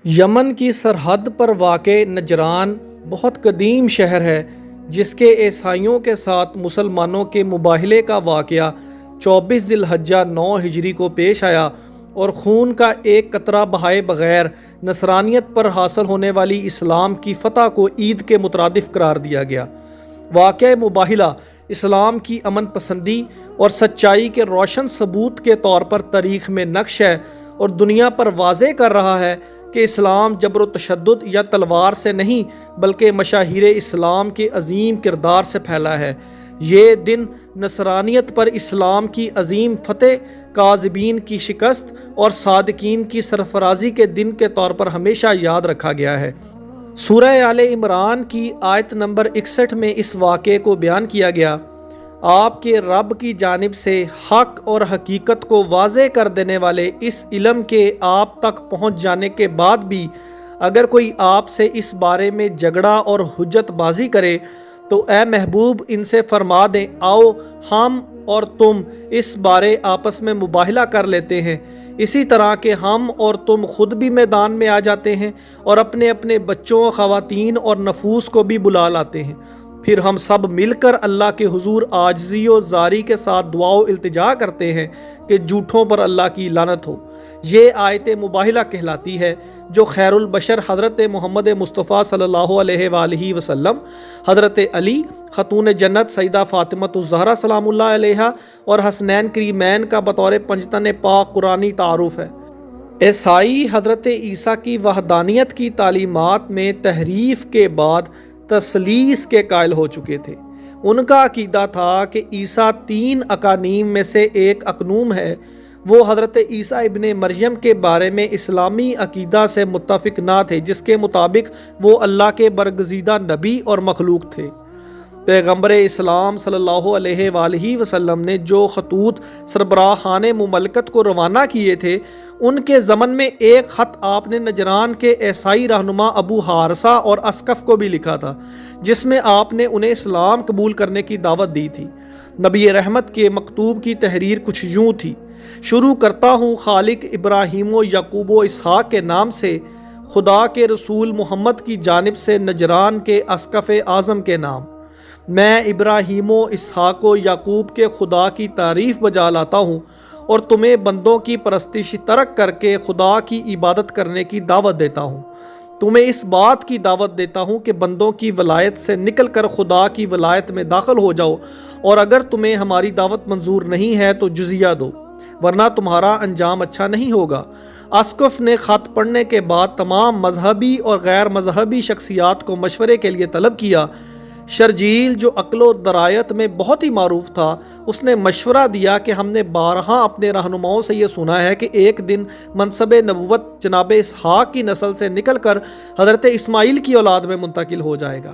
یمن کی سرحد پر واقع نجران بہت قدیم شہر ہے جس کے عیسائیوں کے ساتھ مسلمانوں کے مباہلے کا واقعہ 24 ذی الحجہ 9 ہجری کو پیش آیا اور خون کا ایک قطرہ بہائے بغیر نصرانیت پر حاصل ہونے والی اسلام کی فتح کو عید کے مترادف قرار دیا گیا۔ واقعہ مباہلہ اسلام کی امن پسندی اور سچائی کے روشن ثبوت کے طور پر تاریخ میں نقش ہے اور دنیا پر واضح کر رہا ہے کہ اسلام جبر و تشدد یا تلوار سے نہیں بلکہ مشاہیر اسلام کے عظیم کردار سے پھیلا ہے۔ یہ دن نصرانیت پر اسلام کی عظیم فتح، کاذبین کی شکست اور صادقین کی سرفرازی کے دن کے طور پر ہمیشہ یاد رکھا گیا ہے۔ سورہ آل عمران کی آیت نمبر 61 میں اس واقعے کو بیان کیا گیا۔ آپ کے رب کی جانب سے حق اور حقیقت کو واضح کر دینے والے اس علم کے آپ تک پہنچ جانے کے بعد بھی اگر کوئی آپ سے اس بارے میں جھگڑا اور حجت بازی کرے تو اے محبوب ان سے فرما دیں، آؤ ہم اور تم اس بارے آپس میں مباہلہ کر لیتے ہیں، اسی طرح کہ ہم اور تم خود بھی میدان میں آ جاتے ہیں اور اپنے اپنے بچوں، خواتین اور نفوس کو بھی بلا لاتے ہیں، پھر ہم سب مل کر اللہ کے حضور عاجزی و زاری کے ساتھ دعا و التجا کرتے ہیں کہ جھوٹوں پر اللہ کی لعنت ہو۔ یہ آیت مباہلہ کہلاتی ہے جو خیر البشر حضرت محمد مصطفیٰ صلی اللہ علیہ وآلہ وسلم، حضرت علی، خاتون جنت سیدہ فاطمہ الزہرا سلام اللہ علیہا اور حسنین کریمین کا بطور پنجتن پاک قرآنی تعارف ہے۔ عیسائی حضرت عیسیٰ کی وحدانیت کی تعلیمات میں تحریف کے بعد تثلیث کے قائل ہو چکے تھے۔ ان کا عقیدہ تھا کہ عیسیٰ 3 اقانیم میں سے ایک اقنوم ہے۔ وہ حضرت عیسیٰ ابن مریم کے بارے میں اسلامی عقیدہ سے متفق نہ تھے جس کے مطابق وہ اللہ کے برگزیدہ نبی اور مخلوق تھے۔ پیغمبر اسلام صلی اللہ علیہ وآلہ وسلم نے جو خطوط سربراہان مملکت کو روانہ کیے تھے ان کے ضمن میں ایک خط آپ نے نجران کے عیسائی رہنما ابو حارثہ اور اسقف کو بھی لکھا تھا جس میں آپ نے انہیں اسلام قبول کرنے کی دعوت دی تھی۔ نبی رحمت کے مکتوب کی تحریر کچھ یوں تھی: شروع کرتا ہوں خالق ابراہیم و یعقوب و اسحاق کے نام سے، خدا کے رسول محمد کی جانب سے نجران کے اسقف اعظم کے نام۔ میں ابراہیم و اسحاق و یعقوب کے خدا کی تعریف بجا لاتا ہوں اور تمہیں بندوں کی پرستش ترک کر کے خدا کی عبادت کرنے کی دعوت دیتا ہوں۔ تمہیں اس بات کی دعوت دیتا ہوں کہ بندوں کی ولایت سے نکل کر خدا کی ولایت میں داخل ہو جاؤ، اور اگر تمہیں ہماری دعوت منظور نہیں ہے تو جزیہ دو، ورنہ تمہارا انجام اچھا نہیں ہوگا۔ اسقف نے خط پڑھنے کے بعد تمام مذہبی اور غیر مذہبی شخصیات کو مشورے کے لیے طلب کیا۔ شرجیل جو عقل و درایت میں بہت ہی معروف تھا، اس نے مشورہ دیا کہ ہم نے بارہا اپنے رہنماؤں سے یہ سنا ہے کہ ایک دن منصب نبوت جناب اسحاق کی نسل سے نکل کر حضرت اسماعیل کی اولاد میں منتقل ہو جائے گا۔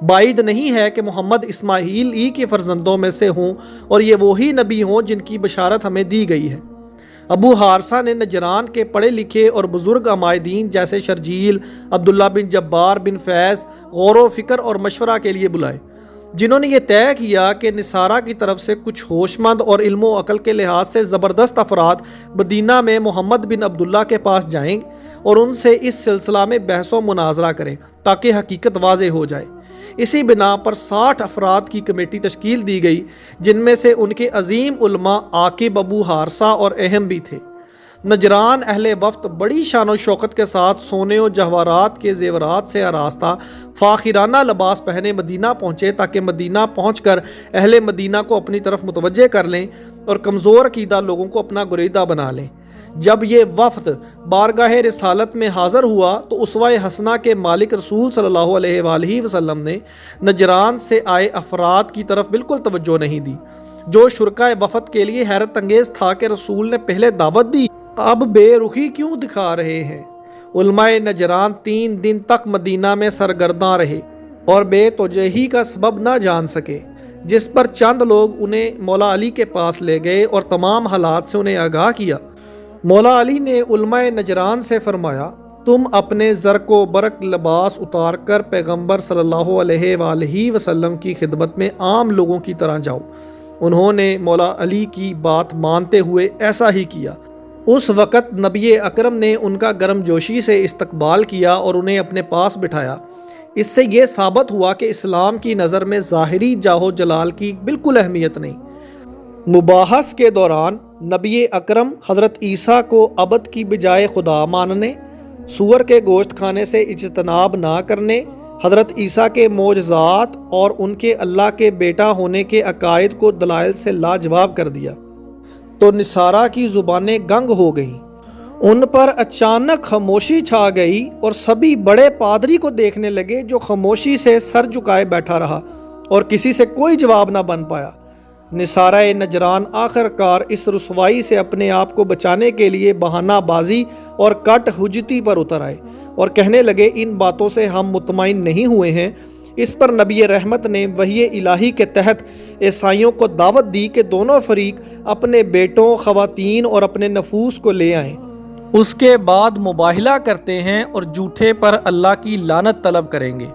بعید نہیں ہے کہ محمد اسماعیل ہی کے فرزندوں میں سے ہوں اور یہ وہی نبی ہوں جن کی بشارت ہمیں دی گئی ہے۔ ابو حارثہ نے نجران کے پڑھے لکھے اور بزرگ عمائدین جیسے شرجیل، عبداللہ بن جبار بن فیض غور و فکر اور مشورہ کے لیے بلائے، جنہوں نے یہ طے کیا کہ نصارہ کی طرف سے کچھ ہوش مند اور علم و عقل کے لحاظ سے زبردست افراد مدینہ میں محمد بن عبداللہ کے پاس جائیں اور ان سے اس سلسلہ میں بحث و مناظرہ کریں تاکہ حقیقت واضح ہو جائے۔ اسی بنا پر 60 افراد کی کمیٹی تشکیل دی گئی جن میں سے ان کے عظیم علماء عاقب، ابو حارثہ اور اہم بھی تھے۔ نجران اہل وفد بڑی شان و شوکت کے ساتھ سونے و جواہرات کے زیورات سے آراستہ فاخرانہ لباس پہنے مدینہ پہنچے تاکہ مدینہ پہنچ کر اہل مدینہ کو اپنی طرف متوجہ کر لیں اور کمزور عقیدہ لوگوں کو اپنا گریدہ بنا لیں۔ جب یہ وفد بارگاہ رسالت میں حاضر ہوا تو اسوہ حسنہ کے مالک رسول صلی اللہ علیہ وآلہ وسلم نے نجران سے آئے افراد کی طرف بالکل توجہ نہیں دی، جو شرکائے وفد کے لیے حیرت انگیز تھا کہ رسول نے پہلے دعوت دی، اب بے رخی کیوں دکھا رہے ہیں۔ علماء نجران 3 دن تک مدینہ میں سرگرداں رہے اور بے توجہی کا سبب نہ جان سکے، جس پر چند لوگ انہیں مولا علی کے پاس لے گئے اور تمام حالات سے انہیں آگاہ کیا۔ مولا علی نے علماء نجران سے فرمایا، تم اپنے زرق و برق لباس اتار کر پیغمبر صلی اللہ علیہ وآلہ وسلم کی خدمت میں عام لوگوں کی طرح جاؤ۔ انہوں نے مولا علی کی بات مانتے ہوئے ایسا ہی کیا۔ اس وقت نبی اکرم نے ان کا گرم جوشی سے استقبال کیا اور انہیں اپنے پاس بٹھایا۔ اس سے یہ ثابت ہوا کہ اسلام کی نظر میں ظاہری جاہ و جلال کی بالکل اہمیت نہیں۔ مباحث کے دوران نبی اکرم حضرت عیسیٰ کو عبد کی بجائے خدا ماننے، سور کے گوشت کھانے سے اجتناب نہ کرنے، حضرت عیسیٰ کے معجزات اور ان کے اللہ کے بیٹا ہونے کے عقائد کو دلائل سے لاجواب کر دیا تو نصارہ کی زبانیں گنگ ہو گئیں۔ ان پر اچانک خاموشی چھا گئی اور سبھی بڑے پادری کو دیکھنے لگے جو خاموشی سے سر جھکائے بیٹھا رہا اور کسی سے کوئی جواب نہ بن پایا۔ نصارہ نجران آخر کار اس رسوائی سے اپنے آپ کو بچانے کے لیے بہانہ بازی اور کٹ حجتی پر اتر آئے اور کہنے لگے ان باتوں سے ہم مطمئن نہیں ہوئے ہیں۔ اس پر نبی رحمت نے وحی الہی کے تحت عیسائیوں کو دعوت دی کہ دونوں فریق اپنے بیٹوں، خواتین اور اپنے نفوس کو لے آئیں، اس کے بعد مباہلہ کرتے ہیں اور جھوٹے پر اللہ کی لعنت طلب کریں گے۔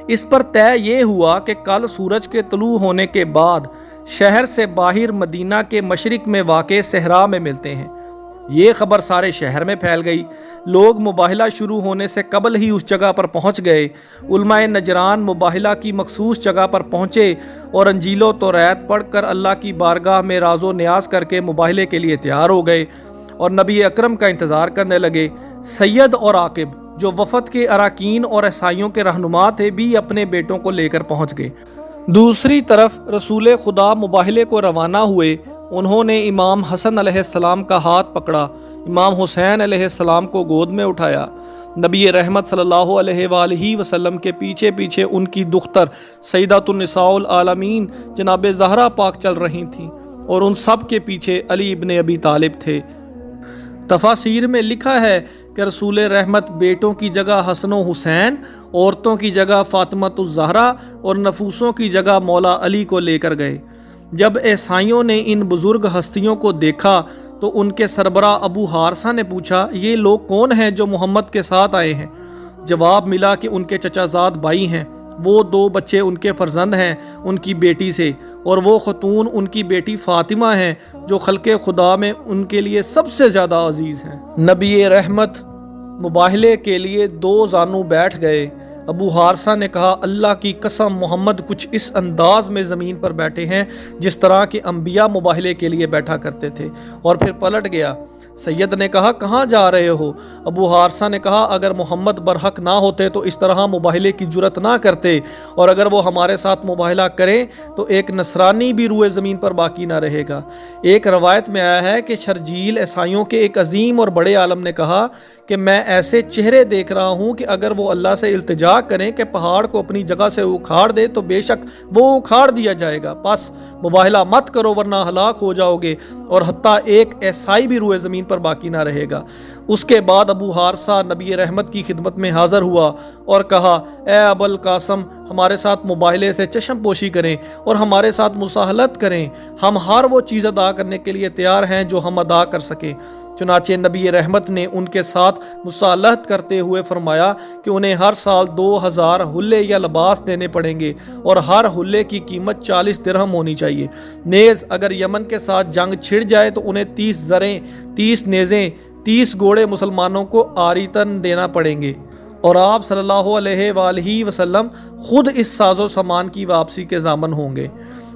اس پر طے یہ ہوا کہ کل سورج کے طلوع ہونے کے بعد شہر سے باہر مدینہ کے مشرق میں واقع صحرا میں ملتے ہیں۔ یہ خبر سارے شہر میں پھیل گئی۔ لوگ مباہلہ شروع ہونے سے قبل ہی اس جگہ پر پہنچ گئے۔ علماء نجران مباہلہ کی مخصوص جگہ پر پہنچے اور انجیل و توریت پڑھ کر اللہ کی بارگاہ میں راز و نیاز کر کے مباہلے کے لیے تیار ہو گئے اور نبی اکرم کا انتظار کرنے لگے۔ سید اور عاقب جو وفد کے اراکین اور عیسائیوں کے رہنما تھے بھی اپنے بیٹوں کو لے کر پہنچ گئے۔ دوسری طرف رسول خدا مباہلے کو روانہ ہوئے۔ انہوں نے امام حسن علیہ السلام کا ہاتھ پکڑا، امام حسین علیہ السلام کو گود میں اٹھایا۔ نبی رحمت صلی اللہ علیہ وآلہ وسلم کے پیچھے پیچھے ان کی دختر سیدۃ النساء العالمین جناب زہرا پاک چل رہی تھیں اور ان سب کے پیچھے علی ابن ابی طالب تھے۔ تفاسیر میں لکھا ہے کہ رسول رحمت بیٹوں کی جگہ حسن و حسین، عورتوں کی جگہ فاطمۃ الزہرا اور نفوسوں کی جگہ مولا علی کو لے کر گئے۔ جب عیسائیوں نے ان بزرگ ہستیوں کو دیکھا تو ان کے سربراہ ابو حارثہ نے پوچھا یہ لوگ کون ہیں جو محمد کے ساتھ آئے ہیں؟ جواب ملا کہ ان کے چچا زاد بھائی ہیں، وہ 2 بچے ان کے فرزند ہیں ان کی بیٹی سے، اور وہ خاتون ان کی بیٹی فاطمہ ہیں جو خلق خدا میں ان کے لیے سب سے زیادہ عزیز ہیں۔ نبی رحمت مباہلے کے لیے 2 زانو بیٹھ گئے۔ ابو حارثہ نے کہا اللہ کی قسم محمد کچھ اس انداز میں زمین پر بیٹھے ہیں جس طرح کے انبیاء مباہلے کے لیے بیٹھا کرتے تھے، اور پھر پلٹ گیا۔ سید نے کہا کہاں جا رہے ہو؟ ابو حارثہ نے کہا اگر محمد برحق نہ ہوتے تو اس طرح مباہلے کی جرت نہ کرتے، اور اگر وہ ہمارے ساتھ مباہلہ کریں تو ایک نصرانی بھی روئے زمین پر باقی نہ رہے گا۔ ایک روایت میں آیا ہے کہ شرجیل عیسائیوں کے ایک عظیم اور بڑے عالم نے کہا کہ میں ایسے چہرے دیکھ رہا ہوں کہ اگر وہ اللہ سے التجا کریں کہ پہاڑ کو اپنی جگہ سے اکھاڑ دے تو بے شک وہ اکھاڑ دیا جائے گا، پس مباہلہ مت کرو ورنہ ہلاک ہو جاؤ گے، اور حتیٰ ایک عیسائی بھی روئے زمین پر باقی نہ رہے گا۔ اس کے بعد ابو حارثہ نبی رحمت کی خدمت میں حاضر ہوا اور کہا اے ابو القاسم ہمارے ساتھ مباہلے سے چشم پوشی کریں اور ہمارے ساتھ مصالحت کریں، ہم ہر وہ چیز ادا کرنے کے لیے تیار ہیں جو ہم ادا کر سکیں۔ چنانچہ نبی رحمت نے ان کے ساتھ مصالحت کرتے ہوئے فرمایا کہ انہیں ہر سال 2000 حلے یا لباس دینے پڑیں گے اور ہر حلے کی قیمت 40 درہم ہونی چاہیے۔ نیز اگر یمن کے ساتھ جنگ چھڑ جائے تو انہیں 30 زریں، 30 نیزیں، 30 گھوڑے مسلمانوں کو آریتن دینا پڑیں گے، اور آپ صلی اللہ علیہ وآلہ وسلم خود اس ساز و سامان کی واپسی کے ضامن ہوں گے۔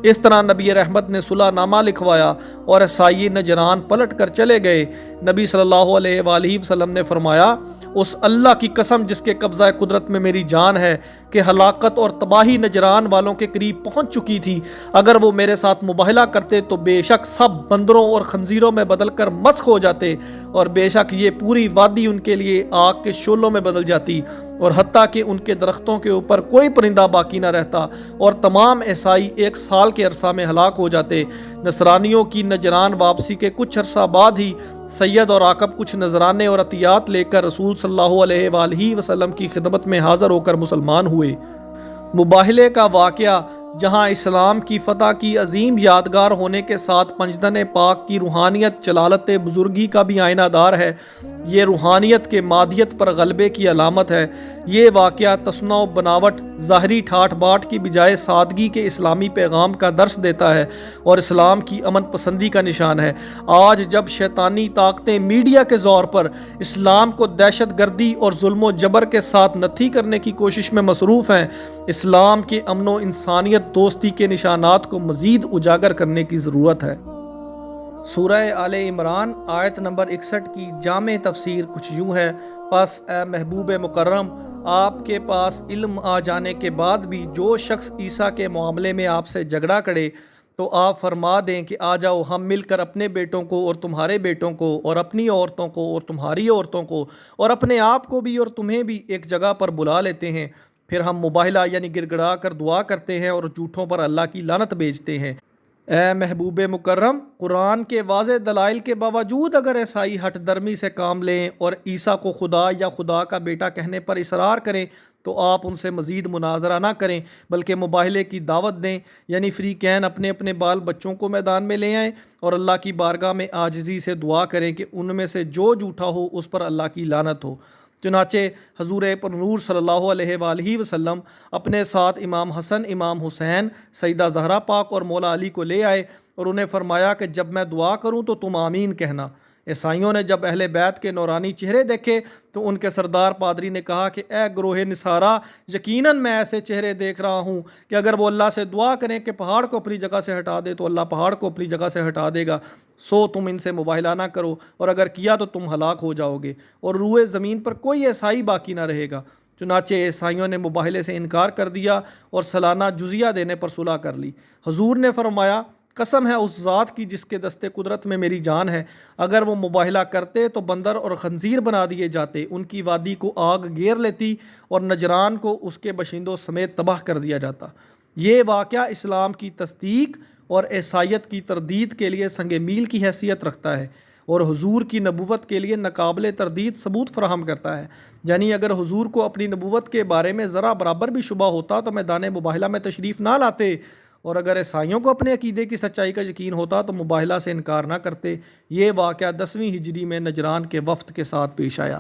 اس طرح نبی رحمت نے صلح نامہ لکھوایا اور عیسائی نجران پلٹ کر چلے گئے۔ نبی صلی اللہ علیہ وآلہ وسلم نے فرمایا اس اللہ کی قسم جس کے قبضہ قدرت میں میری جان ہے کہ ہلاکت اور تباہی نجران والوں کے قریب پہنچ چکی تھی، اگر وہ میرے ساتھ مباہلہ کرتے تو بے شک سب بندروں اور خنزیروں میں بدل کر مسخ ہو جاتے، اور بے شک یہ پوری وادی ان کے لیے آگ کے شعلوں میں بدل جاتی، اور حتیٰ کہ ان کے درختوں کے اوپر کوئی پرندہ باقی نہ رہتا، اور تمام عیسائی 1 سال کے عرصہ میں ہلاک ہو جاتے۔ نصرانیوں کی نجران واپسی کے کچھ عرصہ بعد ہی سید اور عاقب کچھ نذرانے اور عطیات لے کر رسول صلی اللہ علیہ وآلہ وسلم کی خدمت میں حاضر ہو کر مسلمان ہوئے۔ مباہلے کا واقعہ جہاں اسلام کی فتح کی عظیم یادگار ہونے کے ساتھ پنجدن پاک کی روحانیت جلالت بزرگی کا بھی آئینہ دار ہے۔ یہ روحانیت کے مادیت پر غلبے کی علامت ہے۔ یہ واقعہ تصنع و بناوٹ، ظاہری ٹھاٹ باٹ کی بجائے سادگی کے اسلامی پیغام کا درس دیتا ہے اور اسلام کی امن پسندی کا نشان ہے۔ آج جب شیطانی طاقتیں میڈیا کے زور پر اسلام کو دہشت گردی اور ظلم و جبر کے ساتھ نتھی کرنے کی کوشش میں مصروف ہیں، اسلام کے امن و انسانیت دوستی کے نشانات کو مزید اجاگر کرنے کی ضرورت ہے۔ سورہ آل عمران آیت نمبر 61 کی جامع تفسیر کچھ یوں ہے: پس اے محبوب مکرم، آپ کے پاس علم آ جانے کے بعد بھی جو شخص عیسیٰ کے معاملے میں آپ سے جھگڑا کرے تو آپ فرما دیں کہ آ جاؤ، ہم مل کر اپنے بیٹوں کو اور تمہارے بیٹوں کو اور اپنی عورتوں کو اور تمہاری عورتوں کو اور اپنے آپ کو بھی اور تمہیں بھی ایک جگہ پر بلا لیتے ہیں، پھر ہم مباہلہ یعنی گڑ گڑا کر دعا کرتے ہیں اور جھوٹوں پر اللہ کی لعنت بھیجتے ہیں۔ اے محبوب مکرم، قرآن کے واضح دلائل کے باوجود اگر عیسائی ہٹ درمی سے کام لیں اور عیسیٰ کو خدا یا خدا کا بیٹا کہنے پر اصرار کریں تو آپ ان سے مزید مناظرہ نہ کریں بلکہ مباہلے کی دعوت دیں، یعنی فریقین اپنے اپنے بال بچوں کو میدان میں لے آئیں اور اللہ کی بارگاہ میں عاجزی سے دعا کریں کہ ان میں سے جو جھوٹا ہو اس پر اللہ کی لعنت ہو۔ چنانچہ حضور پر نور صلی اللہ علیہ وآلہ وسلم اپنے ساتھ امام حسن، امام حسین، سیدہ زہرا پاک اور مولا علی کو لے آئے اور انہیں فرمایا کہ جب میں دعا کروں تو تم آمین کہنا۔ عیسائیوں نے جب اہل بیت کے نورانی چہرے دیکھے تو ان کے سردار پادری نے کہا کہ اے گروہ نصارہ، یقیناً میں ایسے چہرے دیکھ رہا ہوں کہ اگر وہ اللہ سے دعا کریں کہ پہاڑ کو اپنی جگہ سے ہٹا دے تو اللہ پہاڑ کو اپنی جگہ سے ہٹا دے گا، سو تم ان سے مباہلہ نہ کرو، اور اگر کیا تو تم ہلاک ہو جاؤ گے اور روئے زمین پر کوئی عیسائی باقی نہ رہے گا۔ چنانچہ عیسائیوں نے مباہلے سے انکار کر دیا اور سالانہ جزیہ دینے پر صلح کر لی۔ حضور نے فرمایا، قسم ہے اس ذات کی جس کے دست قدرت میں میری جان ہے، اگر وہ مباہلہ کرتے تو بندر اور خنزیر بنا دیے جاتے، ان کی وادی کو آگ گھیر لیتی اور نجران کو اس کے باشندوں سمیت تباہ کر دیا جاتا۔ یہ واقعہ اسلام کی تصدیق اور عیسائیت کی تردید کے لیے سنگ میل کی حیثیت رکھتا ہے اور حضور کی نبوت کے لیے ناقابل تردید ثبوت فراہم کرتا ہے۔ یعنی اگر حضور کو اپنی نبوت کے بارے میں ذرا برابر بھی شبہ ہوتا تو میدان مباہلہ میں تشریف نہ لاتے، اور اگر عیسائیوں کو اپنے عقیدے کی سچائی کا یقین ہوتا تو مباہلہ سے انکار نہ کرتے۔ یہ واقعہ 10ویں ہجری میں نجران کے وفد کے ساتھ پیش آیا۔